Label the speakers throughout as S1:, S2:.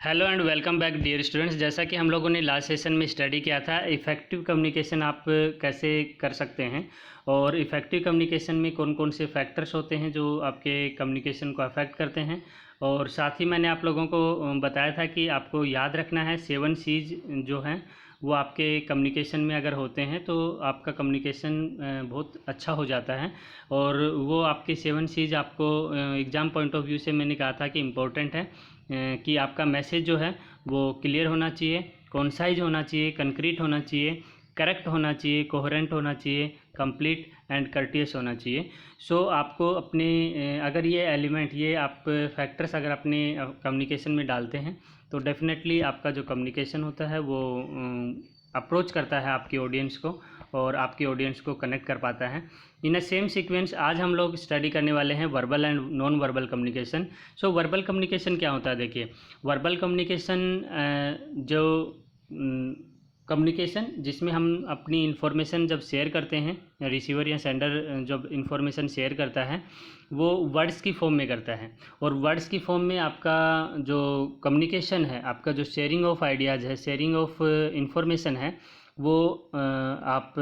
S1: Hello and welcome back dear students. जैसा कि हम लोगों ने लास्ट सेशन में स्टडी किया था इफ़ेक्टिव कम्युनिकेशन आप कैसे कर सकते हैं और इफ़ेक्टिव कम्युनिकेशन में कौन कौन से फैक्टर्स होते हैं जो आपके कम्युनिकेशन को अफेक्ट करते हैं। और साथ ही मैंने आप लोगों को बताया था कि आपको याद रखना है 7 C's जो हैं वो आपके कम्युनिकेशन में अगर होते हैं तो आपका कम्युनिकेशन बहुत अच्छा हो जाता है। और वो आपके 7 C's आपको एग्ज़ाम पॉइंट ऑफ व्यू से मैंने कहा था कि इम्पोर्टेंट है कि आपका मैसेज जो है वो क्लियर होना चाहिए, कॉन्साइज होना चाहिए, कंक्रीट होना चाहिए, करेक्ट होना चाहिए, कोहेरेंट होना चाहिए, कंप्लीट एंड कर्टियस होना चाहिए। सो आपको अपने अगर ये एलिमेंट ये आप फैक्टर्स अगर अपने कम्युनिकेशन में डालते हैं तो डेफिनेटली आपका जो कम्युनिकेशन होता है वो अप्रोच करता है आपकी ऑडियंस को और आपकी ऑडियंस को कनेक्ट कर पाता है। इन अ सेम सीक्वेंस आज हम लोग स्टडी करने वाले हैं verbal and non verbal communication. So verbal communication क्या होता है? देखिए, वर्बल कम्युनिकेशन जो कम्युनिकेशन जिसमें हम अपनी इन्फॉर्मेशन जब शेयर करते हैं, रिसीवर या सेंडर जब इन्फॉर्मेशन शेयर करता है वो वर्ड्स की फॉर्म में करता है। और वर्ड्स की फॉर्म में आपका जो कम्युनिकेशन है, आपका जो शेयरिंग ऑफ आइडियाज़ है, शेयरिंग ऑफ इन्फॉर्मेशन है, वो आप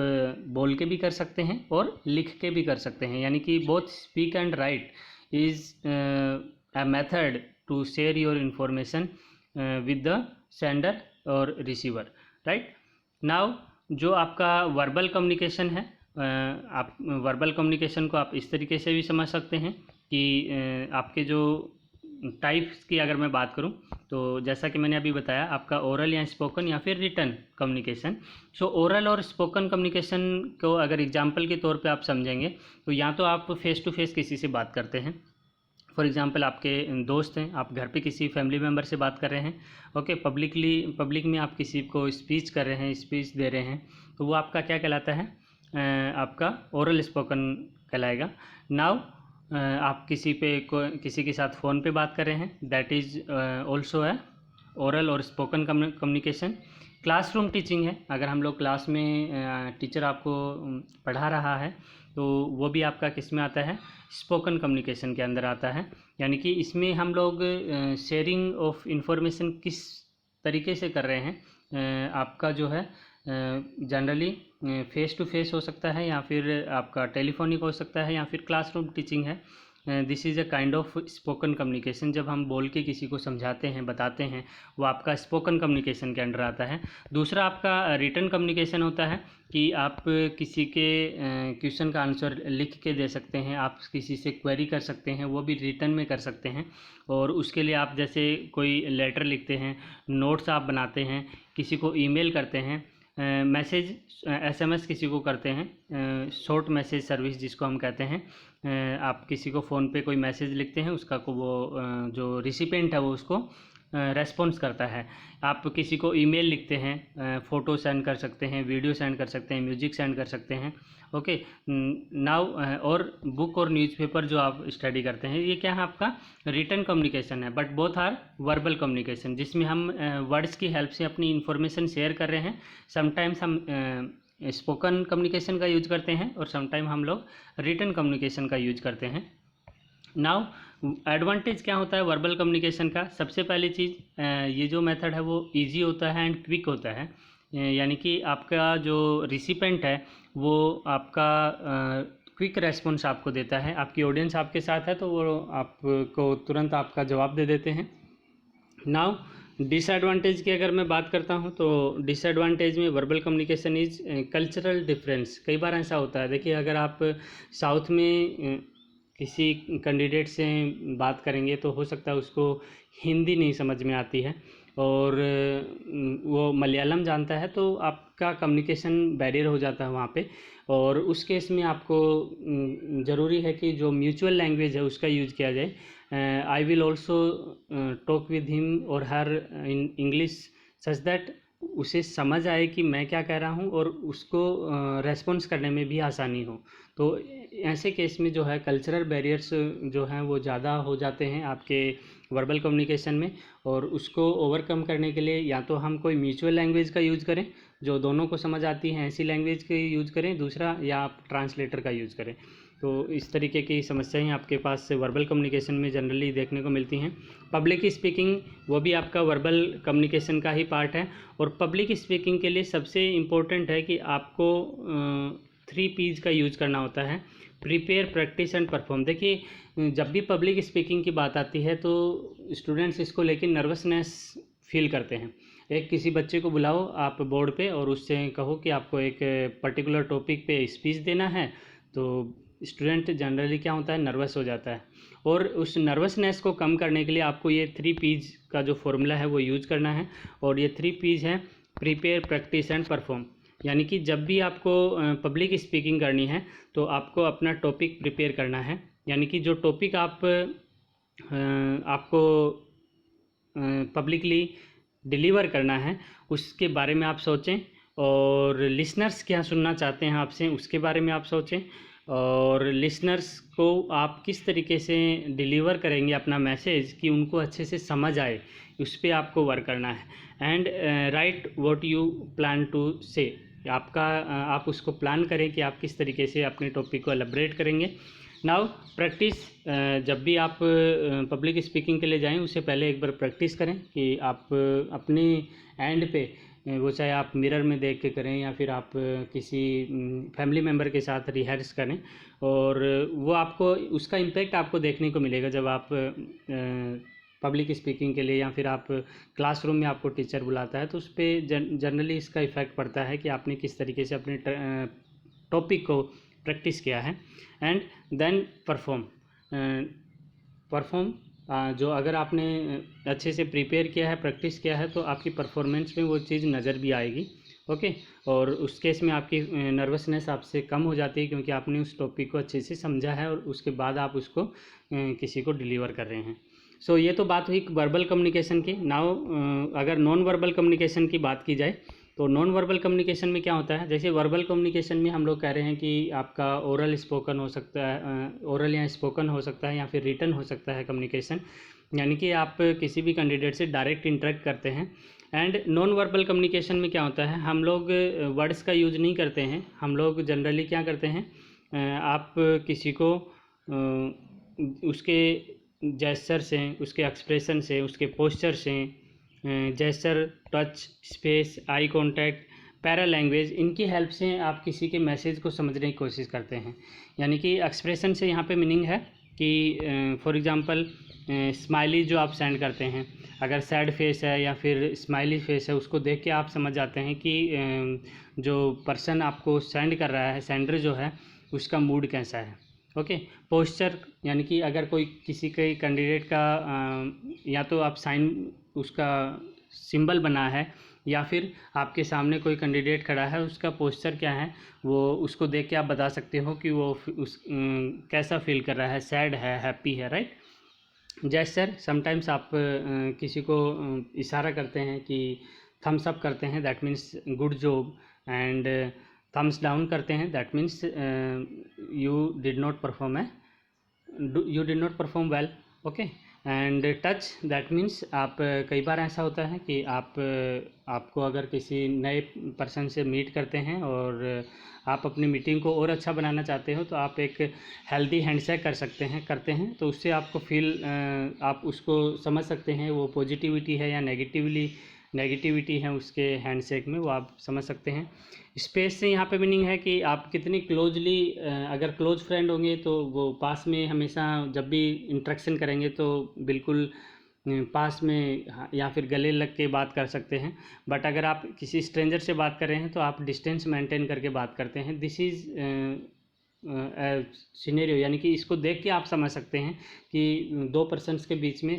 S1: बोल के भी कर सकते हैं और लिख के भी कर सकते हैं। यानी कि both speak and write is a method to share your information with the sender और रिसीवर, राइट। नाउ जो आपका वर्बल कम्युनिकेशन है, आप वर्बल कम्युनिकेशन को आप इस तरीके से भी समझ सकते हैं कि आपके जो टाइप्स की अगर मैं बात करूं तो जैसा कि मैंने अभी बताया आपका ओरल या स्पोकन या फिर रिटन कम्युनिकेशन। सो ओरल और स्पोकन कम्युनिकेशन को अगर एग्जांपल के तौर पे आप समझेंगे तो या तो आप फेस टू फेस किसी से बात करते हैं, फॉर एग्जांपल आपके दोस्त हैं, आप घर पे किसी फैमिली मेम्बर से बात कर रहे हैं, ओके, पब्लिक में आप किसी को स्पीच कर रहे हैं, स्पीच दे रहे हैं, तो वो आपका क्या कहलाता है? आपका ओरल स्पोकन कहलाएगा। नाउ आप किसी के साथ फ़ोन पे बात कर रहे हैं, दैट इज़ ऑल्सो है ओरल और स्पोकन कम्युनिकेशन। क्लासरूम टीचिंग है, अगर हम लोग क्लास में टीचर आपको पढ़ा रहा है तो वो भी आपका किस में आता है? स्पोकन कम्युनिकेशन के अंदर आता है। यानी कि इसमें हम लोग शेयरिंग ऑफ इंफॉर्मेशन किस तरीके से कर रहे हैं, आपका जो है जनरली फेस टू फेस हो सकता है या फिर आपका टेलीफोनिक हो सकता है या फिर क्लासरूम टीचिंग है। This is a kind of spoken communication. जब हम बोल के किसी को समझाते हैं, बताते हैं, वो आपका स्पोकन कम्युनिकेशन के अंडर आता है। दूसरा आपका रिटन कम्युनिकेशन होता है कि आप किसी के क्वेश्चन का आंसर लिख के दे सकते हैं, आप किसी से क्वेरी कर सकते हैं, वो भी रिटन में कर सकते हैं। और उसके लिए आप जैसे कोई लेटर लिखते हैं, नोट्स आप बनाते हैं, किसी को ईमेल करते हैं, मैसेज SMS किसी को करते हैं, शॉर्ट मैसेज सर्विस जिसको हम कहते हैं। आप किसी को फ़ोन पे कोई मैसेज लिखते हैं, उसका को वो जो रिसिपेंट है वो उसको रेस्पॉन्स करता है। आप किसी को ईमेल लिखते हैं, फ़ोटो सेंड कर सकते हैं, वीडियो सेंड कर सकते हैं, म्यूजिक सेंड कर सकते हैं, ओके। नाउ और बुक और न्यूज़पेपर जो आप स्टडी करते हैं, ये क्या है? आपका रिटन कम्युनिकेशन है, but both are verbal communication, जिसमें हम वर्ड्स की हेल्प से अपनी इन्फॉर्मेशन शेयर कर रहे हैं। समटाइम्स हम स्पोकन कम्युनिकेशन का यूज करते हैं और समटाइम हम लोग रिटन कम्युनिकेशन का यूज करते हैं। नाउ एडवांटेज क्या होता है वर्बल कम्युनिकेशन का? सबसे पहली चीज़, ये जो मेथड है वो इजी होता है एंड क्विक होता है। यानी कि आपका जो रिसिपेंट है वो आपका क्विक रेस्पॉन्स आपको देता है। आपकी ऑडियंस आपके साथ है तो वो आपको तुरंत आपका जवाब दे देते हैं। नाउ डिसएडवांटेज की अगर मैं बात करता हूं तो डिसएडवांटेज में verbal communication is cultural difference. कई बार ऐसा होता है, देखिए, अगर आप साउथ में किसी कैंडिडेट से बात करेंगे तो हो सकता है उसको हिंदी नहीं समझ में आती है और वो मलयालम जानता है, तो आपका कम्युनिकेशन बैरियर हो जाता है वहाँ पे। और उस केस में आपको ज़रूरी है कि जो म्यूचुअल लैंग्वेज है उसका यूज़ किया जाए। I will also talk with him और हर इन इंग्लिश सच दैट उसे समझ आए कि मैं क्या कह रहा हूँ और उसको रेस्पॉन्स करने में भी आसानी हो। तो ऐसे केस में जो है कल्चरल बैरियर्स जो हैं वो ज़्यादा हो जाते हैं आपके वर्बल कम्युनिकेशन में, और उसको ओवरकम करने के लिए या तो हम कोई म्यूचुअल लैंग्वेज का यूज़ करें जो दोनों को समझ आती है, ऐसी लैंग्वेज का यूज़ करें, दूसरा या आप ट्रांसलेटर का यूज़ करें। तो इस तरीके की समस्याएं आपके पास वर्बल कम्युनिकेशन में जनरली देखने को मिलती हैं। पब्लिक स्पीकिंग वो भी आपका वर्बल कम्युनिकेशन का ही पार्ट है, और पब्लिक स्पीकिंग के लिए सबसे इम्पोर्टेंट है कि आपको 3 P's का यूज़ करना होता है, प्रिपेयर, प्रैक्टिस एंड परफॉर्म। देखिए जब भी पब्लिक स्पीकिंग की बात आती है तो स्टूडेंट्स इसको लेकर नर्वसनेस फील करते हैं। एक किसी बच्चे को बुलाओ आप बोर्ड पे और उससे कहो कि आपको एक पर्टिकुलर टॉपिक पे स्पीच देना है, तो स्टूडेंट जनरली क्या होता है, नर्वस हो जाता है। और उस नर्वसनेस को कम करने के लिए आपको ये 3 P's का जो फॉर्मूला है वो यूज़ करना है, और ये 3 P's हैं, प्रिपेयर, प्रैक्टिस एंड परफॉर्म। यानी कि जब भी आपको पब्लिक स्पीकिंग करनी है तो आपको अपना टॉपिक प्रिपेयर करना है, यानी कि जो टॉपिक आपको पब्लिकली डिलीवर करना है उसके बारे में आप सोचें, और लिसनर्स क्या सुनना चाहते हैं आपसे उसके बारे में आप सोचें, और लिसनर्स को आप किस तरीके से डिलीवर करेंगे अपना मैसेज कि उनको अच्छे से समझ आए, उस पर आपको वर्क करना है। And write what you plan to say, आप उसको प्लान करें कि आप किस तरीके से अपने टॉपिक को एलैबोरेट करेंगे। नाउ प्रैक्टिस, जब भी आप पब्लिक स्पीकिंग के लिए जाएं उससे पहले एक बार प्रैक्टिस करें कि आप अपने एंड पे, वो चाहे आप मिरर में देख के करें या फिर आप किसी फैमिली मेम्बर के साथ रिहर्स करें, और वो आपको उसका इम्पेक्ट आपको देखने को मिलेगा जब आप पब्लिक स्पीकिंग के लिए या फिर आप क्लासरूम में आपको टीचर बुलाता है तो उस पर जनरली इसका इफ़ेक्ट पड़ता है कि आपने किस तरीके से अपने टॉपिक को प्रैक्टिस किया है। एंड देन परफॉर्म, जो अगर आपने अच्छे से प्रिपेयर किया है, प्रैक्टिस किया है, तो आपकी परफॉर्मेंस में वो चीज़ नज़र भी आएगी। ओके, और उस केस में आपकी नर्वसनेस आपसे कम हो जाती है क्योंकि आपने उस टॉपिक को अच्छे से समझा है और उसके बाद आप उसको किसी को डिलीवर कर रहे हैं। सो ये तो बात हुई वर्बल कम्युनिकेशन की। नाउ अगर नॉन वर्बल कम्युनिकेशन की बात की जाए तो नॉन वर्बल कम्युनिकेशन में क्या होता है, जैसे वर्बल कम्युनिकेशन में हम लोग कह रहे हैं कि आपका ओरल स्पोकन हो सकता है, ओरल या स्पोकन हो सकता है या फिर रिटन हो सकता है कम्युनिकेशन, यानी कि आप किसी भी कैंडिडेट से डायरेक्ट इंटरेक्ट करते हैं। एंड नॉन वर्बल कम्युनिकेशन में क्या होता है, हम लोग वर्ड्स का यूज़ नहीं करते हैं, हम लोग जनरली क्या करते हैं, आप किसी को उसके जेस्चर से, उसके एक्सप्रेशन से, उसके पोस्चर से, gesture, touch, space, eye contact, para language, इनकी हेल्प से आप किसी के मैसेज को समझने की कोशिश करते हैं। यानी कि एक्सप्रेशन से यहाँ पे मीनिंग है कि फॉर एग्जांपल स्माइली जो आप सेंड करते हैं, अगर सैड फेस है या फिर स्माइली फेस है, उसको देख के आप समझ जाते हैं कि जो पर्सन आपको सेंड कर रहा है, सेंडर जो है, उसका मूड कैसा है। ओके, पोस्चर यानी कि अगर कोई किसी के कैंडिडेट का या तो आप साइन उसका सिंबल बना है या फिर आपके सामने कोई कैंडिडेट खड़ा है, उसका पोस्चर क्या है, वो उसको देख के आप बता सकते हो कि वो कैसा फील कर रहा है, सैड है, हैप्पी है, राइट। जेस्चर, समटाइम्स आप किसी को इशारा करते हैं कि थम्स अप करते हैं, that means good job, and thumbs down करते हैं, that means you did not perform well. Okay, and touch, that means आप कई बार ऐसा होता है कि आपको अगर किसी नए पर्सन से मीट करते हैं और आप अपनी मीटिंग को और अच्छा बनाना चाहते हो तो आप एक हेल्दी हैंडशेक करते हैं, तो उससे आपको आप उसको समझ सकते हैं वो पॉजिटिविटी है या नेगेटिविटी है उसके हैंडशेक में, वो आप समझ सकते हैं। स्पेस से यहाँ पे मीनिंग है कि आप कितनी क्लोजली, अगर क्लोज फ्रेंड होंगे तो वो पास में हमेशा जब भी इंटरेक्शन करेंगे तो बिल्कुल पास में या फिर गले लग के बात कर सकते हैं। बट अगर आप किसी स्ट्रेंजर से बात कर रहे हैं तो आप डिस्टेंस मेंटेन करके बात करते हैं। दिस इज़ सिनेरियो, यानी कि इसको देख के आप समझ सकते हैं कि दो पर्सन्स के बीच में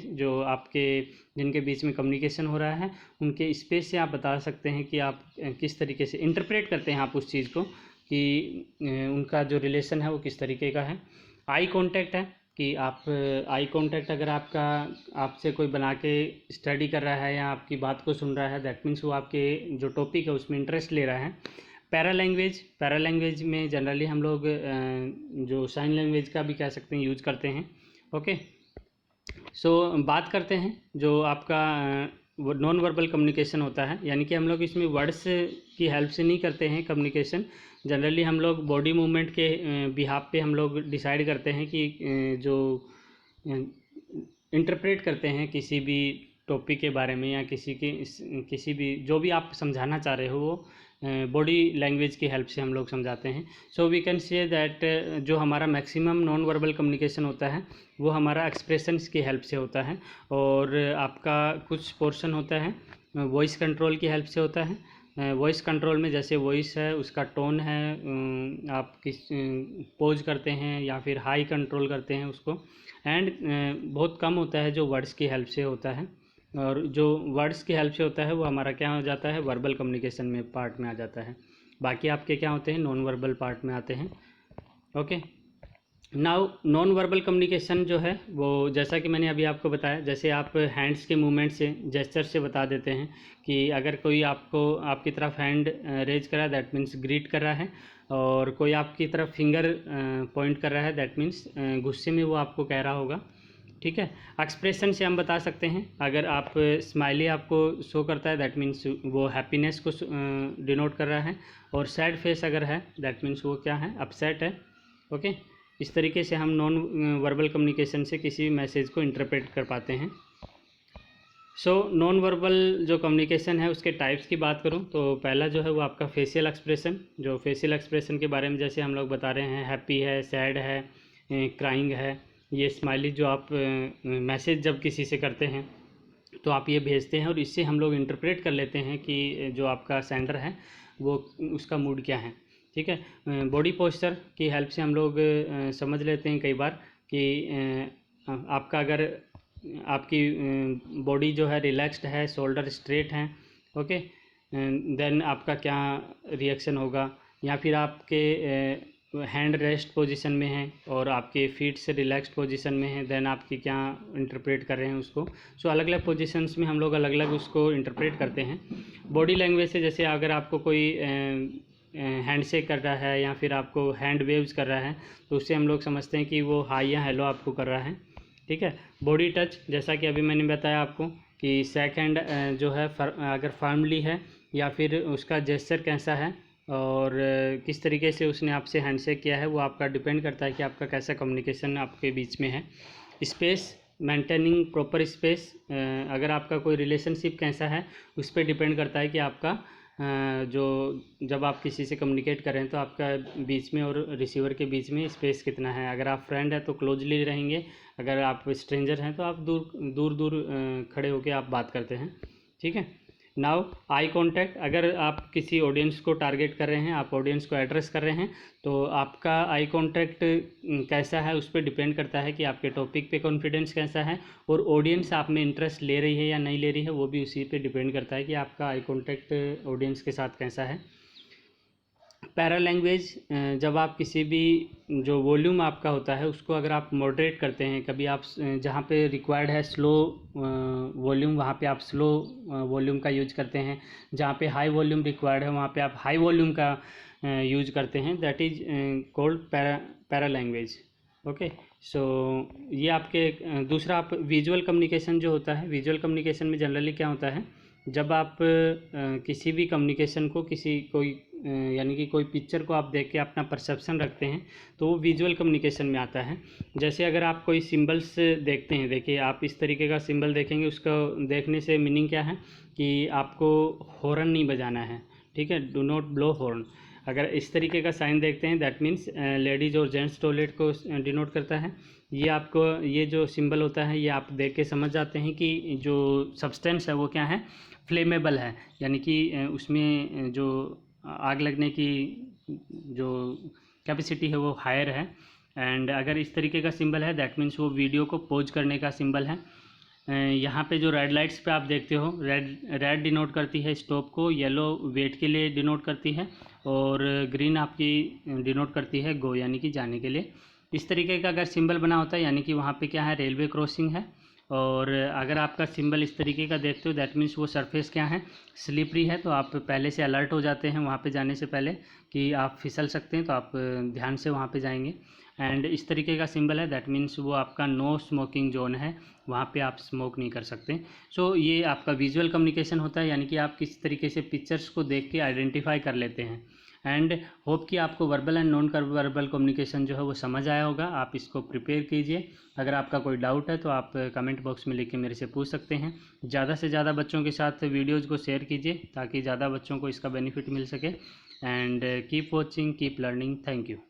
S1: जिनके बीच में कम्युनिकेशन हो रहा है, उनके स्पेस से आप बता सकते हैं कि आप किस तरीके से इंटरप्रेट करते हैं आप उस चीज़ को कि उनका जो रिलेशन है वो किस तरीके का है। आई कांटेक्ट है कि आप आई कांटेक्ट अगर आपसे कोई बना के स्टडी कर रहा है या आपकी बात को सुन रहा है, दैट मीन्स वो आपके जो टॉपिक है उसमें इंटरेस्ट ले रहा है। पैरा लैंग्वेज में जनरली हम लोग जो साइन लैंग्वेज का भी कह सकते हैं यूज करते हैं। ओके, सो बात करते हैं जो आपका नॉन वर्बल कम्युनिकेशन होता है, यानी कि हम लोग इसमें वर्ड्स की हेल्प से नहीं करते हैं कम्युनिकेशन। जनरली हम लोग बॉडी मूवमेंट के बिहाफ पे हम लोग डिसाइड करते हैं कि जो इंटरप्रेट करते हैं किसी भी टॉपिक के बारे में या किसी भी जो भी आप समझाना चाह रहे हो वो बॉडी लैंग्वेज की हेल्प से हम लोग समझाते हैं। So we can say that जो हमारा मैक्सिमम नॉन वर्बल कम्युनिकेशन होता है वो हमारा एक्सप्रेशंस की हेल्प से होता है, और आपका कुछ पोर्शन होता है वॉइस कंट्रोल की हेल्प से होता है। वॉइस कंट्रोल में जैसे वॉइस है, उसका टोन है, आप किस पोज करते हैं या फिर हाई कंट्रोल करते हैं उसको, एंड बहुत कम होता है जो वर्ड्स की हेल्प से होता है, और जो वर्ड्स की हेल्प से होता है वो हमारा क्या हो जाता है, वर्बल कम्युनिकेशन में पार्ट में आ जाता है। बाकी आपके क्या होते हैं, नॉन वर्बल पार्ट में आते हैं। Okay, now non verbal communication जो है वो जैसा कि मैंने अभी आपको बताया, जैसे आप हैंड्स के मूवमेंट से, जेस्चर से बता देते हैं कि अगर कोई आपकी तरफ हैंड रेज कर रहा है दैट मीन्स ग्रीट कर रहा है, और कोई आपकी तरफ फिंगर पॉइंट कर रहा है दैट मीन्स गुस्से में वो आपको कह रहा होगा। ठीक है, एक्सप्रेशन से हम बता सकते हैं, अगर आप स्माइली आपको शो करता है दैट मीन्स वो हैप्पीनेस को डिनोट कर रहा है, और सैड फेस अगर है दैट मीन्स वो क्या है, अपसेट है। ओके, इस तरीके से हम नॉन वर्बल कम्युनिकेशन से किसी भी मैसेज को इंटरप्रेट कर पाते हैं। सो नॉन वर्बल जो कम्युनिकेशन है उसके टाइप्स की बात करूं तो पहला जो है वो आपका फेशियल एक्सप्रेशन, जो फेशियल एक्सप्रेशन के बारे में जैसे हम लोग बता रहे हैं, हैप्पी है, सैड है, क्राइंग है, ये स्माइली जो आप मैसेज जब किसी से करते हैं तो आप ये भेजते हैं, और इससे हम लोग इंटरप्रेट कर लेते हैं कि जो आपका सेंडर है वो उसका मूड क्या है। ठीक है, बॉडी पोस्चर की हेल्प से हम लोग समझ लेते हैं कई बार कि आपका अगर आपकी बॉडी जो है रिलैक्स्ड है, शोल्डर स्ट्रेट हैं, ओके, देन आपका क्या रिएक्शन होगा, या फिर आपके हैंड रेस्ट पोजीशन में है और आपके फीट से रिलैक्स्ड पोजीशन में है, देन आपकी क्या इंटरप्रेट कर रहे हैं उसको। सो अलग अलग पोजीशंस में हम लोग अलग अलग उसको इंटरप्रेट करते हैं। बॉडी लैंग्वेज से जैसे अगर आपको कोई हैंडशेक कर रहा है या फिर आपको हैंड वेव्स कर रहा है तो उससे हम लोग समझते हैं कि वो हाई या हेलो आपको कर रहा है। ठीक है, बॉडी टच जैसा कि अभी मैंने बताया आपको कि सेक हैंड जो है अगर फर्मली है या फिर उसका जेस्चर कैसा है और किस तरीके से उसने आपसे हैंडशेक किया है, वो आपका डिपेंड करता है कि आपका कैसा कम्युनिकेशन आपके बीच में है। स्पेस, मेंटेनिंग प्रॉपर स्पेस, अगर आपका कोई रिलेशनशिप कैसा है उस पर डिपेंड करता है कि आपका जो जब आप किसी से कम्युनिकेट करें तो आपका बीच में और रिसीवर के बीच में स्पेस कितना है। अगर आप फ्रेंड है तो क्लोजली रहेंगे, अगर आप स्ट्रेंजर हैं तो आप दूर दूर खड़े होकर आप बात करते हैं। ठीक है, नाउ आई कांटेक्ट, अगर आप किसी ऑडियंस को टारगेट कर रहे हैं, आप ऑडियंस को एड्रेस कर रहे हैं तो आपका आई कांटेक्ट कैसा है उस पर डिपेंड करता है कि आपके टॉपिक पे कॉन्फिडेंस कैसा है और ऑडियंस आप में इंटरेस्ट ले रही है या नहीं ले रही है, वो भी उसी पे डिपेंड करता है कि आपका आई कांटेक्ट ऑडियंस के साथ कैसा है। पैरा लैंग्वेज, जब आप किसी भी जो वॉल्यूम आपका होता है उसको अगर आप मॉडरेट करते हैं, कभी आप जहाँ पे रिक्वायर्ड है स्लो वॉल्यूम वहाँ पे आप स्लो वॉल्यूम का यूज करते हैं, जहाँ पे हाई वॉल्यूम रिक्वायर्ड है वहाँ पे आप हाई वॉल्यूम का यूज करते हैं, that is called para language. Okay, so ये आपके दूसरा आप विजुअल कम्युनिकेशन जो होता है, विजुअल कम्युनिकेशन में जनरली क्या होता है, जब आप किसी भी कम्युनिकेशन को यानी कि कोई पिक्चर को आप देख के अपना परसेप्शन रखते हैं तो वो विजुअल कम्युनिकेशन में आता है। जैसे अगर आप कोई सिंबल्स देखते हैं, देखिए आप इस तरीके का सिंबल देखेंगे, उसको देखने से मीनिंग क्या है कि आपको हॉर्न नहीं बजाना है। ठीक है, डू नॉट ब्लो हॉर्न। अगर इस तरीके का साइन देखते हैं दैट मीन्स लेडीज़ और जेंट्स टॉयलेट को डिनोट करता है। ये आपको ये जो सिंबल होता है ये आप देख के समझ जाते हैं कि जो सब्सटेंस है वो क्या है, फ्लेमेबल है, यानी कि उसमें जो आग लगने की जो कैपेसिटी है वो हायर है। एंड अगर इस तरीके का सिंबल है दैट मीन्स वो वीडियो को पॉज करने का सिंबल है। यहाँ पे जो रेड लाइट्स पे आप देखते हो, रेड डिनोट करती है स्टॉप को, येलो वेट के लिए डिनोट करती है और ग्रीन आपकी डिनोट करती है गो यानी कि जाने के लिए। इस तरीके का अगर सिंबल बना होता है यानी कि वहाँ पे क्या है, रेलवे क्रॉसिंग है। और अगर आपका सिंबल इस तरीके का देखते हो दैट मीन्स वो सरफेस क्या है, स्लिपरी है, तो आप पहले से अलर्ट हो जाते हैं वहाँ पे जाने से पहले कि आप फिसल सकते हैं, तो आप ध्यान से वहाँ पे जाएंगे। एंड इस तरीके का सिंबल है, दैट मीन्स वो आपका नो स्मोकिंग जोन है, वहाँ पे आप स्मोक नहीं कर सकते। सो ये आपका विजुअल कम्युनिकेशन होता है, यानी कि आप किस तरीके से पिक्चर्स को देख के आइडेंटिफाई कर लेते हैं। एंड होप कि आपको verbal and non verbal communication जो है वो समझ आया होगा। आप इसको प्रिपेयर कीजिए। अगर आपका कोई डाउट है तो आप कमेंट बॉक्स में लिख के मेरे से पूछ सकते हैं। ज़्यादा से ज़्यादा बच्चों के साथ वीडियोज़ को शेयर कीजिए ताकि ज़्यादा बच्चों को इसका बेनिफिट मिल सके। And keep watching, keep learning. Thank you.